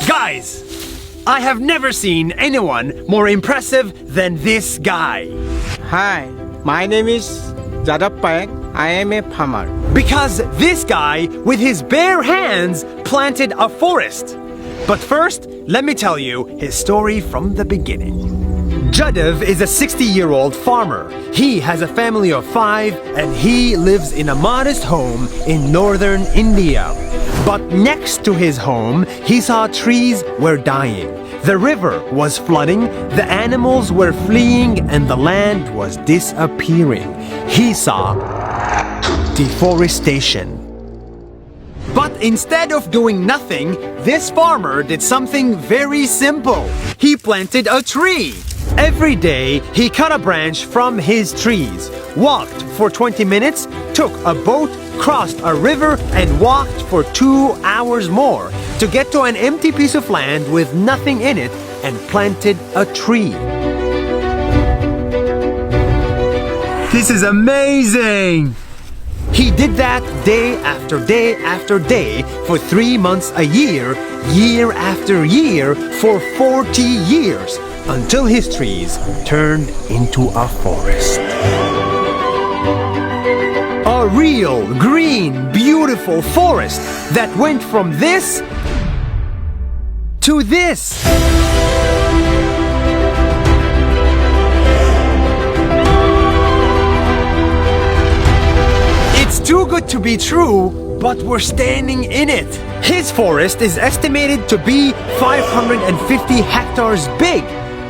Guys, I have never seen anyone more impressive than this guy. Hi, my name is Jadav Payeng. I am a farmer. Because this guy, with his bare hands, planted a forest. But first, let me tell you his story from the beginning. Jadav is a 60-year-old farmer. He has a family of 5 and he lives in a modest home in northern India. But next to his home, he saw trees were dying. The river was flooding, the animals were fleeing, and the land was disappearing. He saw deforestation. But instead of doing nothing, this farmer did something very simple. He planted a tree. Every day, he cut a branch from his trees, walked for 20 minutes, took a boat, crossed a river, and walked for 2 hours more to get to an empty piece of land with nothing in it and planted a tree. This is amazing! He did that day after day after day for 3 months a year, year after year, for 40 years, until his trees turned into a forest. A real, green, beautiful forest that went from this to this. It's too good to be true, but we're standing in it. His forest is estimated to be 550 hectares big,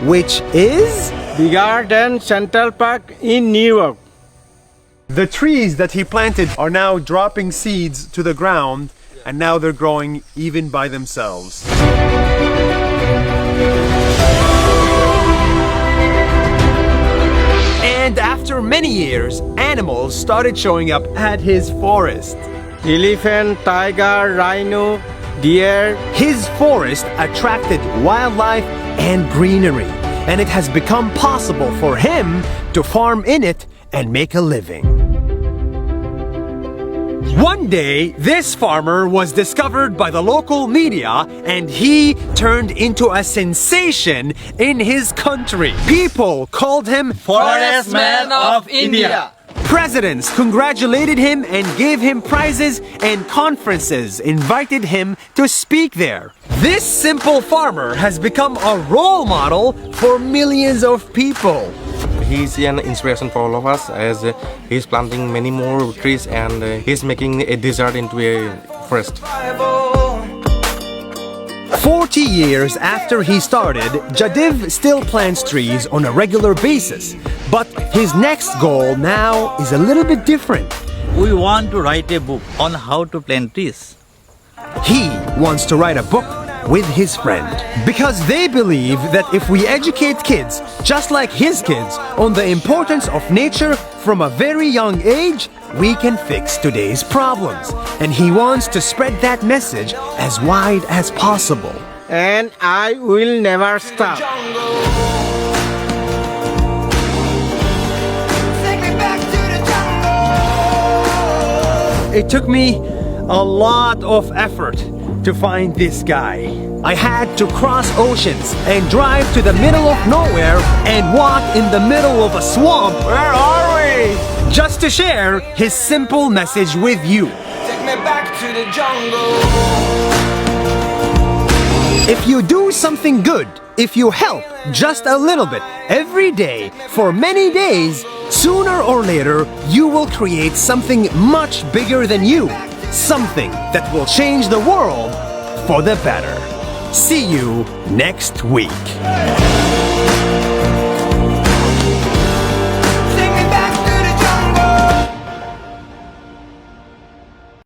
which is Bigger than Central Park in New York. the trees that he planted are now dropping seeds to the ground, and now they're growing even by themselves. And after many years, animals started showing up at his forest. Elephant, tiger, rhino, deer. His forest attracted wildlife and greenery, and it has become possible for him to farm in it and make a living. One day, this farmer was discovered by the local media and he turned into a sensation in his country. People called him Forest Man of India. Presidents congratulated him and gave him prizes, and conferences invited him to speak there. This simple farmer has become a role model for millions of people. He's an inspiration for all of us, as he's planting many more trees and he's making a desert into a forest. 40 years after he started, Jadav still plants trees on a regular basis. But his next goal now is a little bit different. We want to write a book on how to plant trees. He wants to write a book with his friend, because they believe that if we educate kids, just like his kids, on the importance of nature from a very young age, we can fix today's problems. And he wants to spread that message as wide as possible. And I will never stop. It took me a lot of effort to find this guy. I had to cross oceans and drive to the middle of nowhere and walk in the middle of a swamp. Where are we? Just to share his simple message with you. Take me back to the jungle. If you do something good, if you help just a little bit every day for many days, sooner or later you will create something much bigger than you. Something that will change the world for the better. See you next week.